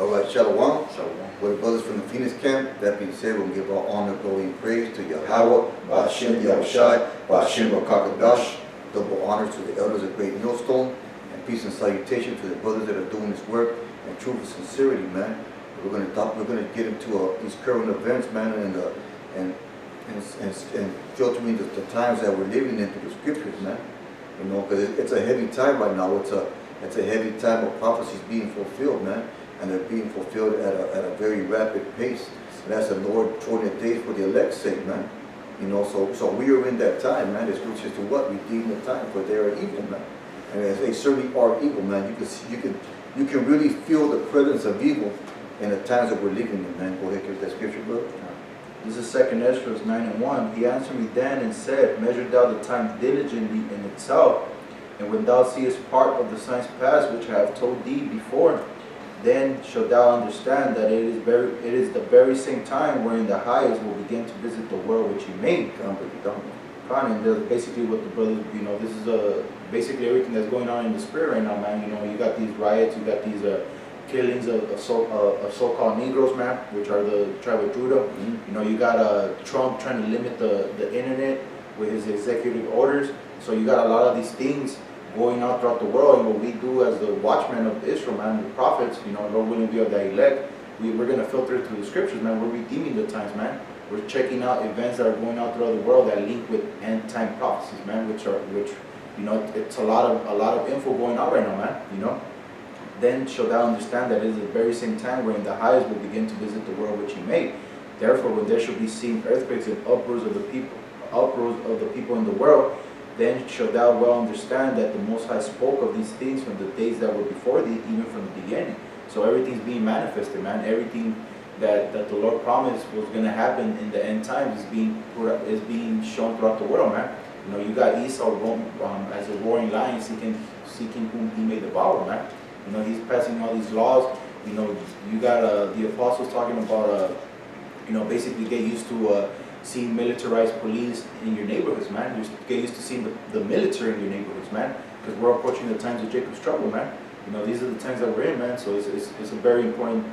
All right, Shalom. Shalom. With the brothers from the Phoenix camp, that being said, we'll give all honor, glory, and praise to Yahweh, Ba'ashem Yahushai, Ba'ashem Rakakadash. Double honor to the elders of Great Millstone, and peace and salutation to the brothers that are doing this work, and truth and sincerity, man. We're gonna get into these current events, man, and filtering the times that we're living in through the scriptures, man. You know, because it's a heavy time right now. It's a heavy time of prophecies being fulfilled, man, and they're being fulfilled at a very rapid pace. And that's the Lord shortening the days for the elect's sake, man. You know, so we are in that time, man. The scriptures to what? Redeem the time, for they are evil, man. And as they certainly are evil, man. You can really feel the presence of evil in the times that we're living in, man. Go ahead, give that scripture, brother. This is 2 Ezra 9:1. He answered me then and said, Measure thou the time diligently in itself, and when thou seest part of the signs past which I have told thee before, then shalt thou understand that it is the very same time wherein the highest will begin to visit the world which he made. And that's basically what the brothers, you know, this is basically everything that's going on in the spirit right now, man. You know, you got these riots, you got these killings of so-called Negroes, man, which are the tribe of Judah. You know, you got Trump trying to limit the internet with his executive orders. So you got a lot of these things going out throughout the world. And what we do as the watchmen of Israel, man, the prophets, you know, Lord willing, we are the elect. We're going to filter through the scriptures, man. We're redeeming the times, man. We're checking out events that are going out throughout the world that link with end-time prophecies, man, which you know, it's a lot of info going out right now, man, you know. Then shall thou understand that it is the very same time wherein the highest will begin to visit the world which he made. Therefore, when there shall be seen earthquakes and uproars of the people in the world, then shalt thou well understand that the Most High spoke of these things from the days that were before thee, even from the beginning. So everything's being manifested, man. Everything that the Lord promised was going to happen in the end times is being shown throughout the world, man. You know, you got Esau as a roaring lion seeking whom he may devour, man. You know, he's passing all these laws. You know, you got the apostles talking about, you know, basically get used to seeing militarized police in your neighborhoods, man. You get used to seeing the military in your neighborhoods, man. Because we're approaching the times of Jacob's trouble, man. You know, these are the times that we're in, man. So it's a very important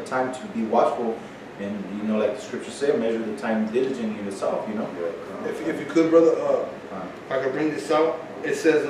time to be watchful. And, you know, like the scripture said, measure the time diligently in itself, you know. If you could, brother, if I could bring this out, it says,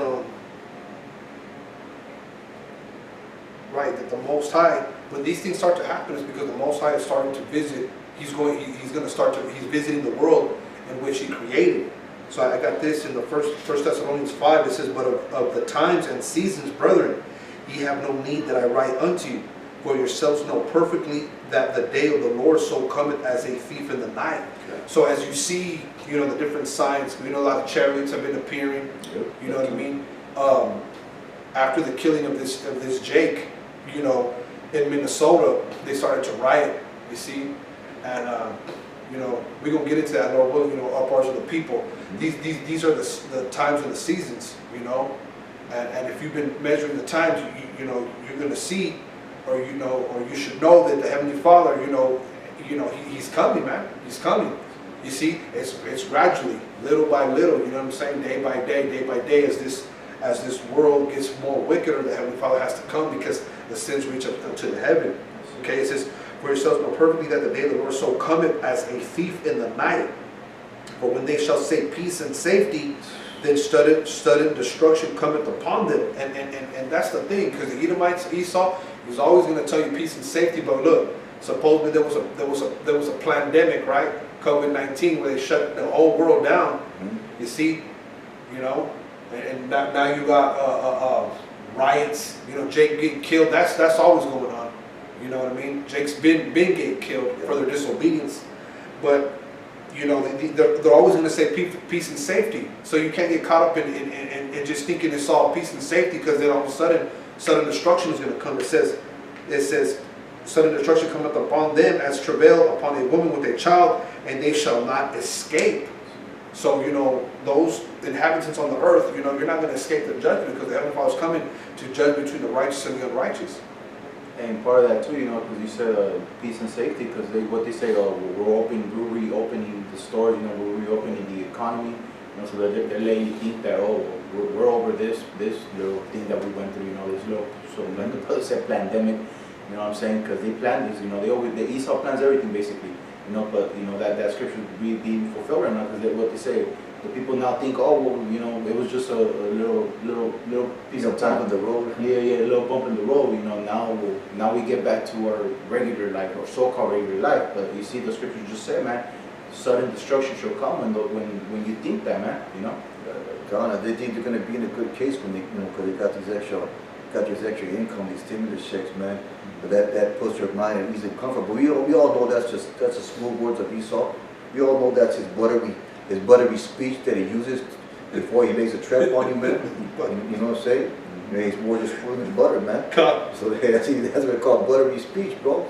right, that the Most High, when these things start to happen, is because the Most High is starting to visit. He's visiting the world in which He created. So I got this in the First Thessalonians 5. It says, "But of the times and seasons, brethren, ye have no need that I write unto you, for yourselves know perfectly that the day of the Lord so cometh as a thief in the night." Okay. So as you see, you know, the different signs, you know, a lot of chariots have been appearing. Yep. You know what I mean? After the killing of this Jake, you know, in Minnesota, they started to riot. You see, and you know, we're gonna get into that, Lord willing. You know, our parts of the people. These are the times and the seasons. You know, and if you've been measuring the times, you know, you're gonna see, or you know, or you should know that the Heavenly Father, you know, He's coming, man. He's coming. You see, it's gradually, little by little. You know what I'm saying? Day by day, as this world gets more wickeder, the Heavenly Father has to come because the sins reach up to the heaven. Okay, it says, "For yourselves know perfectly that the day of the Lord so cometh as a thief in the night. For when they shall say peace and safety, then sudden destruction cometh upon them." And that's the thing, because the Edomites, Esau, he's always going to tell you peace and safety. But look, supposedly there was a pandemic, right? COVID-19, where they shut the whole world down. You see, you know. And now you got riots. You know, Jake getting killed. That's always going on. You know what I mean? Jake's been getting killed for their disobedience. But you know, they're always going to say peace and safety. So you can't get caught up in just thinking it's all peace and safety, because then all of a sudden destruction is going to come. It says sudden destruction cometh upon them as travail upon a woman with a child, and they shall not escape. So, you know, those inhabitants on the earth, you know, you're not going to escape the judgment, because the Heavenly Father is coming to judge between the righteous and the unrighteous. And part of that too, you know, because you said peace and safety, because what they say, we're reopening the stores, you know, we're reopening the economy, you know, so they're letting you think that, oh, we're over this little thing that we went through, you know, this little, so like the brother said, pandemic. You know what I'm saying? Because they plan this, you know, Esau plans everything basically. You know, but you know that scripture being fulfilled right now, because what they say, the people now think, oh, well, you know, it was just a little piece of time on the road. Yeah, a little bump in the road. You know, now we get back to our regular life, or so-called regular life. But you see, the scripture just said, man, sudden destruction shall come when you think that, man. You know. God, they think they're gonna be in a good case when they, you know, because they got this extra income, these stimulus checks, man. But that puts your mind at ease and comfort. But we all know that's the smooth words of Esau. We all know that's his buttery speech that he uses before he makes a trap on you, man. You know what I'm saying? You know, he's more just food than butter, man. So that's what they call buttery speech, bro.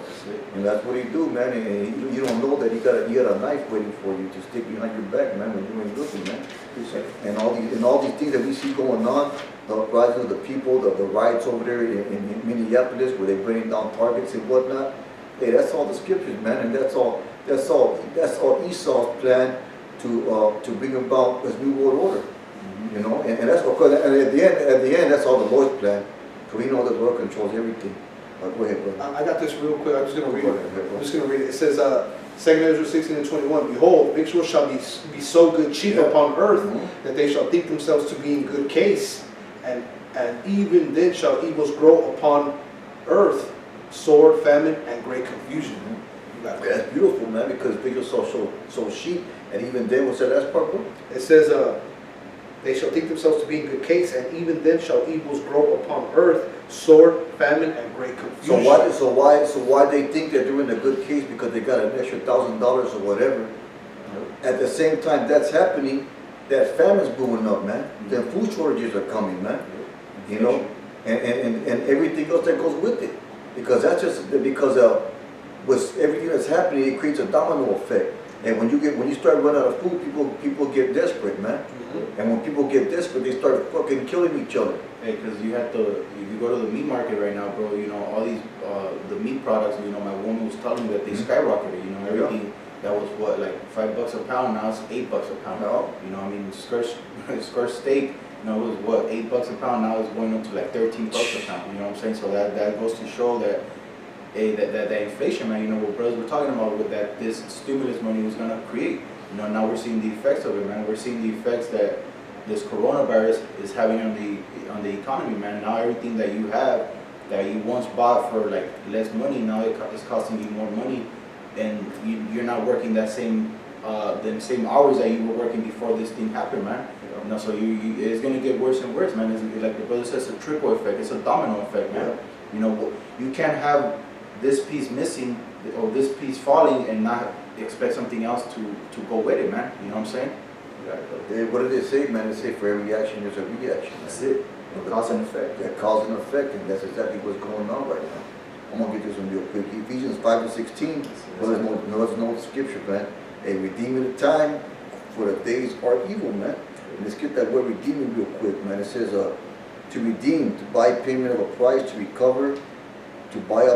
And that's what he do, man. And you don't know that you got a knife waiting for you to stick behind your back, man, when you ain't looking, man. And all these things that we see going on, the rising of the people, the riots over there in Minneapolis, where they're bringing down targets and whatnot. Hey, that's all the scriptures, man, and that's all Esau's plan to bring about this new world order. You know, and that's because at the end, that's all the Lord's plan. Because we know the Lord controls everything. Go ahead, brother. I got this real quick. I'm just going to read it. I'm just going to read it. It says, 2 Ezra 16 and 21, Behold, victuals shall be so good cheap upon earth, that they shall think themselves to be in good case. And even then shall evils grow upon earth, sword, famine, and great confusion. That's beautiful, man, because victuals so cheap. And even then, what's that last part, bro? It says, they shall think themselves to be in good case, and even then shall evils grow upon earth, sword, famine, and great confusion. So why they think they're doing a good case because they got an extra $1,000 or whatever? At the same time that's happening, that famine's brewing up, man. Then food shortages are coming, man. You know, and everything else that goes with it, because that's just because with everything that's happening, it creates a domino effect. And when you start running out of food, people get desperate, man. And when people get desperate, they start fucking killing each other. Hey, because if you go to the meat market right now, bro, you know, all these, the meat products, you know, my woman was telling me that they skyrocketed, you know, everything that was what, like $5 a pound, now it's $8 a pound. You know, I mean, skirt steak, you know, it was what, $8 a pound, now it's going up to like $13 a pound, you know what I'm saying? So that goes to show that, hey, that inflation, man, you know, what brothers were talking about with that this stimulus money was going to create. You know, now we're seeing the effects of it, man. We're seeing the effects that this coronavirus is having on the economy, man. Now everything that you have, that you once bought for like less money, now it's costing you more money, and you're not working that same hours that you were working before this thing happened, man. You know, so it's gonna get worse and worse, man. It's, like the brother says, it's a trickle effect. It's a domino effect, man. You know, you can't have this piece missing or this piece falling and not expect something else to go with it, man. You know what I'm saying? What do they say, man? They say for every action there's a reaction. That's it. Cause and effect. Yeah, cause and effect, and that's exactly what's going on right now. I'm gonna get this one real quick. Ephesians 5 and 16. There's no scripture, man. A redeeming the time, for the days are evil, man. And let's get that word redeeming real quick, man. It says to redeem, to buy payment of a price, to recover, to buy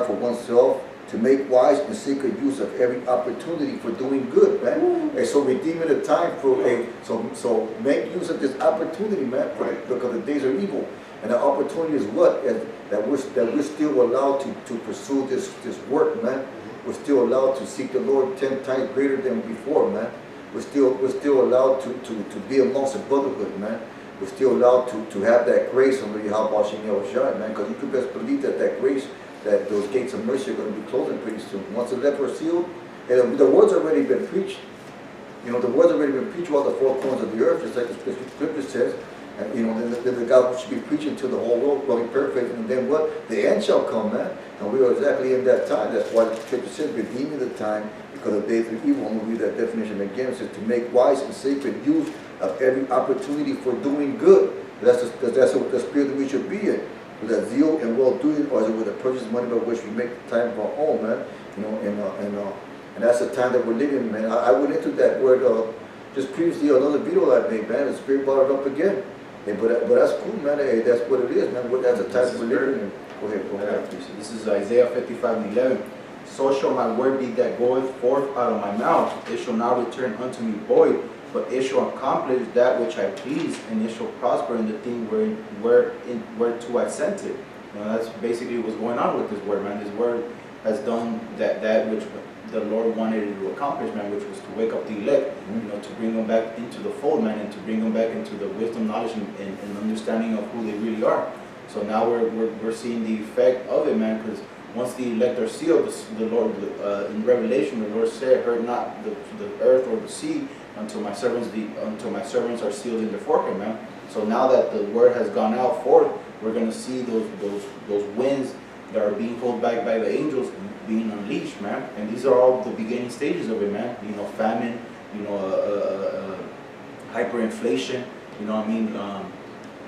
for oneself, to make wise and sacred use of every opportunity for doing good, man. And so redeeming the time for so make use of this opportunity, man, because the days are evil. And the opportunity is what? That we're still allowed to pursue this work, man. We're still allowed to seek the Lord 10 times greater than before, man. We're still allowed to be amongst the brotherhood, man. We're still allowed to have that grace under Yahweh Hashem Yahushua, man, because you could best believe that grace, that those gates of mercy are going to be closing pretty soon. Once the leper are sealed, and the word's already been preached. You know, the word's already been preached throughout the four corners of the earth, just like the scripture says. And you know, then the God should be preaching to the whole world, well, paraphrasing, and then what? The end shall come, man. And we are exactly in that time. That's why the scripture says, redeeming the time, because the days of evil. I'm going to read that definition again. It says, to make wise and sacred use of every opportunity for doing good. That's the spirit that we should be in. With that zeal and well-doing, or is it with the purchase money by which we make the time of our own, man? You know, and that's the time that we're living in, man. I went into that word just previously, another video I made, man. The spirit brought it up again. Hey, but that's cool, man. Hey, that's what it is, man. That's the time we're living in. Go ahead. This is Isaiah 55:11. So shall my word be that goeth forth out of my mouth. It shall not return unto me void, but it shall accomplish that which I please, and it shall prosper in the thing whereto I sent it. You know, that's basically what's going on with this word, man. This word has done that which the Lord wanted it to accomplish, man, which was to wake up the elect, you know, to bring them back into the fold, man, and to bring them back into the wisdom, knowledge, and understanding of who they really are. So now we're seeing the effect of it, man, because once the elect are sealed, the Lord, in Revelation, the Lord said, "Hurt not the earth or the sea until my servants are sealed in their forehead," man. So now that the word has gone out forth, we're going to see those winds that are being pulled back by the angels being unleashed, man. And these are all the beginning stages of it, man. You know, famine, you know, hyperinflation, you know what I mean?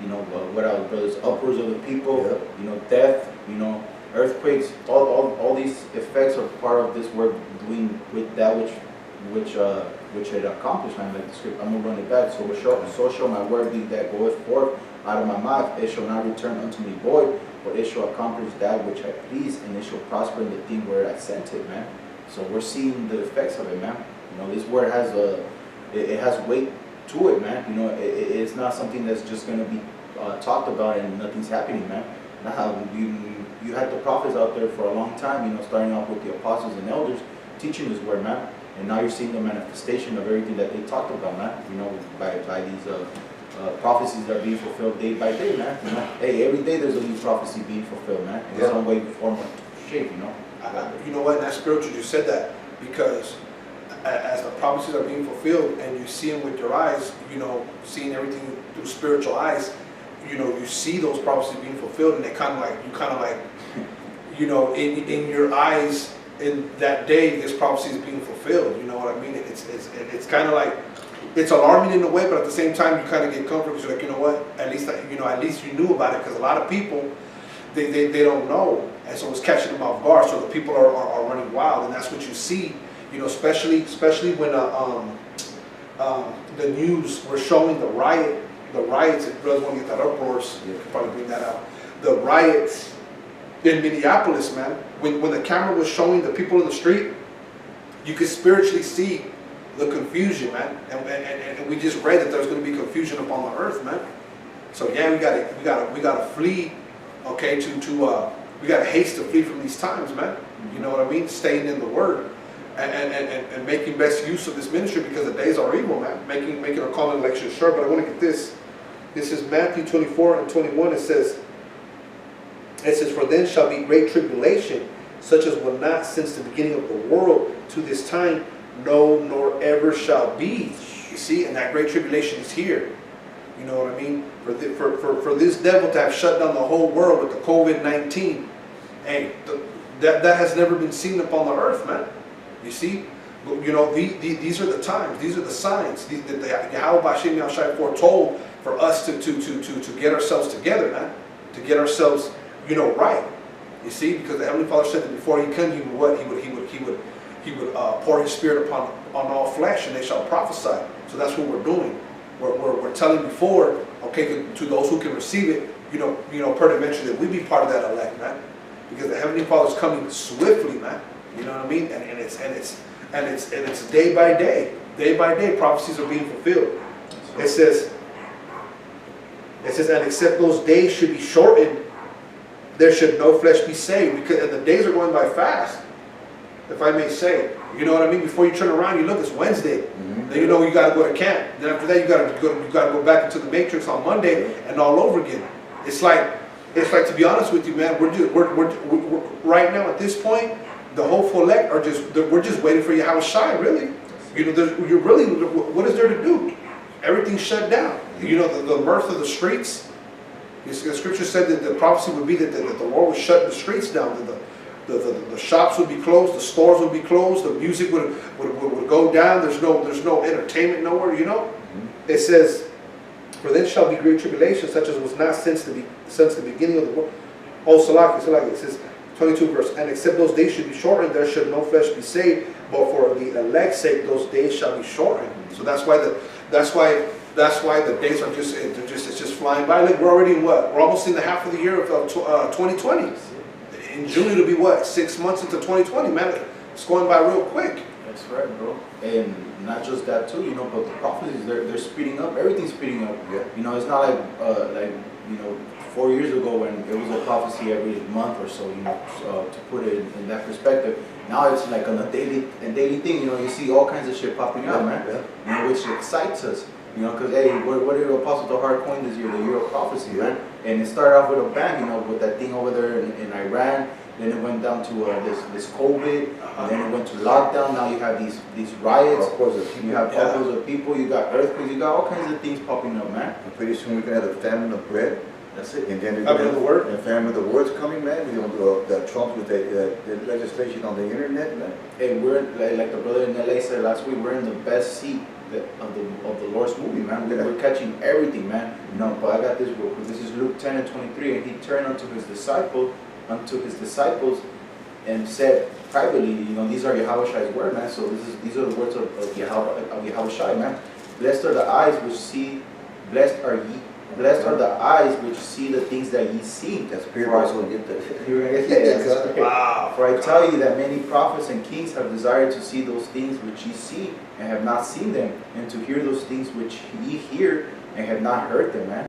You know, what else, brothers? Upwards of the people, Yeah. you know, death, you know, earthquakes. All these effects are part of this word doing with that which it accomplished, man. Like the script, I'm gonna run it back. So shall my word be that goeth forth out of my mouth. It shall not return unto me void, but it shall accomplish that which I please, and it shall prosper in the thing where I sent it, man. So we're seeing the effects of it, man. You know, this word has it has weight to it, man. You know, it's not something that's just gonna be talked about and nothing's happening, man. Now you had the prophets out there for a long time, you know, starting off with the apostles and elders teaching this word, man. And now you're seeing the manifestation of everything that they talked about, man. You know, by these prophecies that are being fulfilled day by day, man. You know, hey, every day there's a new prophecy being fulfilled, man. In some way, form, or shape, you know. You know what? That's spiritual. You said that because as the prophecies are being fulfilled and you see them with your eyes, you know, seeing everything through spiritual eyes, you know, you see those prophecies being fulfilled, and they kind of like, you know, in your eyes. In that day, this prophecy is being fulfilled. You know what I mean? It's kind of like, it's alarming in a way, but at the same time, you kind of get comfort because you're like, you know what? At least you knew about it, because a lot of people, they don't know, and so it's catching them off guard. So the people are running wild, and that's what you see. You know, especially when the news were showing the riots. If brothers want to get that uproars, you can probably bring that out. The riots in Minneapolis, man, when the camera was showing the people in the street, you could spiritually see the confusion, man. And we just read that there's going to be confusion upon the earth, man. So yeah, we gotta flee, okay, we gotta haste to flee from these times, man. You know what I mean? Staying in the word and making best use of this ministry, because the days are evil, man. Making our call and election sure. But I want to get this. This is Matthew 24 and 21. It says, "For then shall be great tribulation, such as will not since the beginning of the world to this time, no, nor ever shall be." You see, and that great tribulation is here. You know what I mean? For this devil to have shut down the whole world with the COVID-19, hey, that has never been seen upon the earth, man. You see? But, you know, these are the times, these are the signs that Yahweh B'Shem Yahushai foretold for us to get ourselves together, man. To get ourselves, you know, right. You see, because the Heavenly Father said that before He came, He would pour His Spirit upon all flesh, and they shall prophesy. So that's what we're doing. We're telling before, okay, to those who can receive it, you know, peradventure that we be part of that elect, man. Because the Heavenly Father is coming swiftly, and you know what I mean. And it's day by day, prophecies are being fulfilled. It says, and except those days should be shortened, there should no flesh be saved. And the days are going by fast, if I may say. You know what I mean? Before you turn around, you look, it's Wednesday. Mm-hmm. Then you know you got to go to camp. Then after that, you got to go back into the matrix on Monday and all over again. It's like to be honest with you, man. We're right now at this point, the hopeful elect we're just waiting for Yahweh Shai, really. You know, what is there to do? Everything's shut down. You know, the mirth of the streets. The scripture said that the prophecy would be that the Lord would shut the streets down. The shops would be closed, the stores would be closed, the music would go down. There's no entertainment nowhere. You know, it says, "For then shall be great tribulation, such as was not since the beginning of the world." Oh, Salaki, it says 22 verse, "And except those days should be shortened, there should no flesh be saved. But for the elect's sake, those days shall be shortened." So that's why the days are it's just flying by. Like we're already in what? We're almost in the half of the year of 2020. In June it'll be what? 6 months into 2020, man. It's going by real quick. That's right, bro. And not just that too, you know, but the prophecies they're speeding up. Everything's speeding up. Yeah. You know, it's not like 4 years ago when it was a prophecy every month or so, to put it in that perspective. Now it's like on a daily thing, you see all kinds of shit popping up, man, which excites us, because hey, what did Apostle Tahar coin this year? The year of prophecy, man. And it started off with a bang, with that thing over there in Iran. Then it went down to this COVID, and then it went to lockdown. Now you have these riots. You have couples of people. You got earthquakes. You got all kinds of things popping up, man. And pretty soon we're gonna have the famine of bread. That's it. And then Famine of the word. And famine of the word's coming, man. The Trump with the legislation on the internet, man. Hey, we're like the brother in LA said last week. We're in the best seat of the Lord's movie, man. We're catching everything, man. But I got this real quick. This is Luke 10:23, and he turned unto his disciples, and said privately, these are Yahushai's words, man. So these are the words of Yahushai, man. Blessed are the eyes which see, blessed are the eyes which see the things that ye see. That's period. Also get that. Wow. For I tell you that many prophets and kings have desired to see those things which ye see and have not seen them, and to hear those things which ye hear and have not heard them, man.